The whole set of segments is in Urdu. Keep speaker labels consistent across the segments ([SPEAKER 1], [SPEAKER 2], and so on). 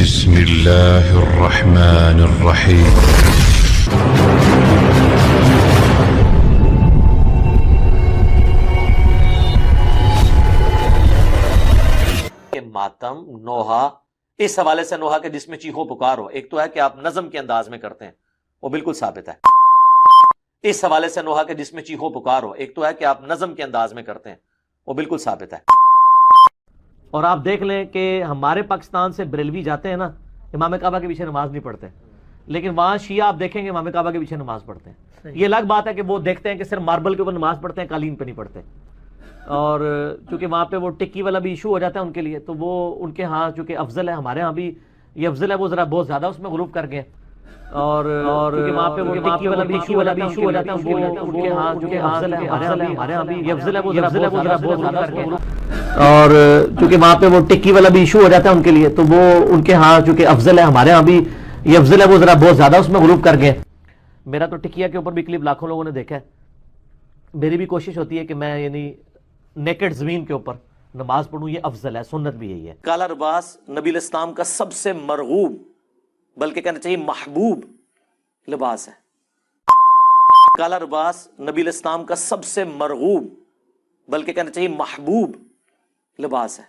[SPEAKER 1] بسم اللہ الرحمن الرحیم.
[SPEAKER 2] ماتم نوحہ، اس حوالے سے نوحہ کے جس میں چیخو پکار ہو، ایک تو ہے کہ آپ نظم کے انداز میں کرتے ہیں، وہ بالکل ثابت ہے. اس حوالے سے نوحہ کے جس میں چیخو پکار ہو، ایک تو ہے کہ آپ نظم کے انداز میں کرتے ہیں، وہ بالکل ثابت ہے. اور آپ دیکھ لیں کہ ہمارے پاکستان سے بریلوی جاتے ہیں نا، امام کعبہ کے پیچھے نماز نہیں پڑھتے، لیکن وہاں شیعہ آپ دیکھیں گے امام کعبہ کے پیچھے نماز پڑھتے ہیں. یہ الگ بات ہے کہ وہ دیکھتے ہیں کہ صرف ماربل کے اوپر نماز پڑھتے ہیں، قالین پہ نہیں پڑھتے. اور چونکہ وہاں پہ وہ ٹکی والا بھی ایشو ہو جاتا ہے ان کے لیے، تو وہ ان کے ہاں چونکہ افضل ہے، ہمارے ہاں بھی یہ افضل ہے، وہ ذرا بہت زیادہ اس میں غلوب کر گئے. اور چونکہ وہاں پہ وہ ٹکی والا بھی ایشو ہو جاتا ہے ان کے ہاں چونکہ افضل ہے، ہمارے ہاں بھی یہ افضل ہے، وہ ذرا بہت زیادہ کر گئے. اور چونکہ وہاں پہ وہ ٹکی والا بھی ایشو ہو جاتا ہے ان کے لیے، تو وہ ان کے ہاں چونکہ افضل ہے، ہمارے ہاں بھی یہ افضل ہے، وہ ذرا بہت زیادہ اس میں غلوب کر گئے. میرا تو ٹکیا کے اوپر بھی کلپ لاکھوں لوگوں نے دیکھا ہے. میری بھی کوشش ہوتی ہے کہ میں یعنی نیکڈ زمین کے اوپر نماز پڑھوں، یہ افضل ہے، سنت بھی یہی ہے. کالا لباس نبی الاسلام کا سب سے مرغوب، بلکہ کہنا چاہیے محبوب لباس ہے. کالا لباس نبی الاسلام کا سب سے مرغوب، بلکہ کہنا چاہیے محبوب لباس ہے.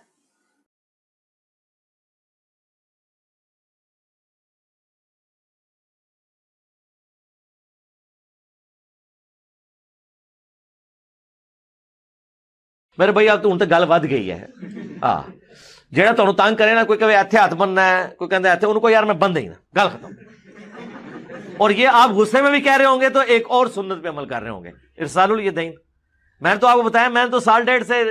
[SPEAKER 2] میرے بھائی اب تو ان تک گل ود گئی ہے. ہاں جہاں تمہیں تنگ کرے نا، کوئی کہے ایتھے ہاتھ بننا ہے، کوئی کہتا ایتھے، ان کو یار میں بند ہی نا، گل ختم. اور یہ آپ غصے میں بھی کہہ رہے ہوں گے تو ایک اور سنت پہ عمل کر رہے ہوں گے، ارسال الیدین. میں نے تو آپ کو بتایا، میں نے تو سال ڈیڑھ سے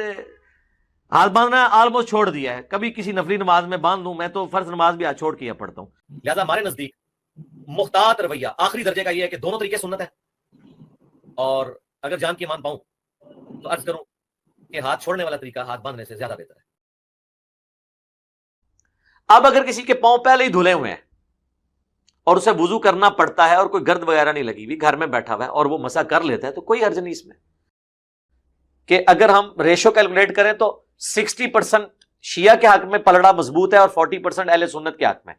[SPEAKER 2] ہاتھ باندھنا آلموسٹ چھوڑ دیا ہے. کبھی کسی نفلی نماز میں باندھ دوں، میں تو فرض نماز بھی ہاتھ چھوڑ کے پڑھتا ہوں. لہٰذا ہمارے نزدیک محتاط رویہ آخری درجے کا یہ ہے کہ دونوں طریقے سنت ہے. اور اگر جان کی مان پاؤں تو عرض کروں کہ ہاتھ چھوڑنے والا طریقہ ہاتھ باندھنے سے زیادہ بہتر ہے. اب اگر کسی کے پاؤں پہلے ہی دھلے ہوئے ہیں اور اسے وضو کرنا پڑتا ہے اور کوئی گرد وغیرہ نہیں لگی ہوئی، گھر میں بیٹھا ہوا ہے اور وہ مسح کر لیتا ہے، تو کوئی حرج نہیں اس میں. کہ اگر ہم ریشو کیلکولیٹ کریں تو 60% شیعہ کے حق میں پلڑا مضبوط ہے اور 40% اہل سنت کے حق میں،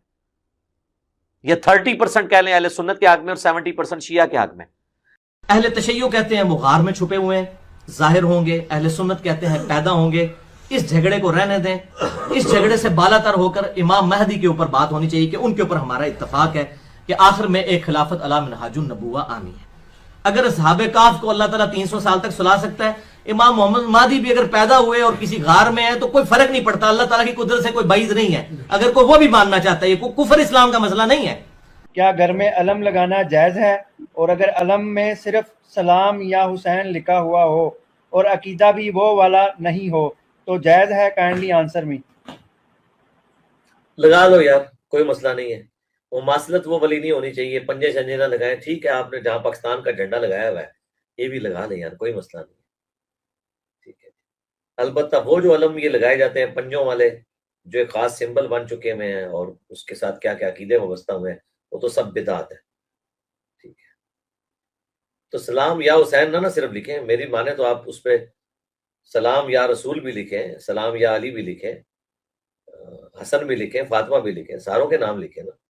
[SPEAKER 2] یا 30% کہہ لیں اہل سنت کے حق میں اور 70% شیعہ کے حق میں. اہل تشیع کہتے ہیں وہ غار میں چھپے ہوئے ہیں، ظاہر ہوں گے. اہل سنت کہتے ہیں پیدا ہوں گے. اس جھگڑے کو رہنے دیں. اس جھگڑے سے بالا تر ہو کر امام مہدی کے اوپر بات ہونی چاہیے کہ ان کے اوپر ہمارا اتفاق ہے کہ آخر میں ایک خلافت علی منہاج النبوہ آنی ہے. اگر اصحاب کہف کو اللہ تعالیٰ 300 سال تک سلا سکتا ہے، امام محمد مہدی بھی اگر پیدا ہوئے اور کسی غار میں ہے تو کوئی فرق نہیں پڑتا. اللہ تعالیٰ کی قدرت سے کوئی بعید نہیں ہے. اگر کوئی وہ بھی ماننا چاہتا ہے، یہ کوئی کفر اسلام کا مسئلہ نہیں ہے.
[SPEAKER 3] کیا گھر میں علم لگانا جائز ہے؟ اور اگر علم میں صرف سلام یا حسین لکھا ہوا ہو اور عقیدہ بھی وہ والا نہیں ہو تو جائز ہے؟ کائنڈلی آنسر می.
[SPEAKER 2] لگا لو یار، کوئی مسئلہ نہیں ہے. وہ ماصلت وہ والی نہیں ہونی چاہیے، پنجے شنجے نہ لگائیں. ٹھیک ہے، آپ نے جہاں پاکستان کا جھنڈا لگایا ہوا ہے یہ بھی لگا لیں یار، کوئی مسئلہ نہیں ہے. ٹھیک ہے. البتہ وہ جو علم یہ لگائے جاتے ہیں پنجوں والے، جو ایک خاص سمبل بن چکے ہوئے ہیں اور اس کے ساتھ کیا کیا عقیدے وابستہ ہوئے ہیں، وہ تو سب بدعت ہے. ٹھیک ہے. تو سلام یا حسین نہ صرف لکھیں، میری مانے تو آپ اس پہ سلام یا رسول بھی لکھیں، سلام یا علی بھی لکھیں، حسن بھی لکھیں، فاطمہ بھی لکھیں، ساروں کے نام لکھیں نا.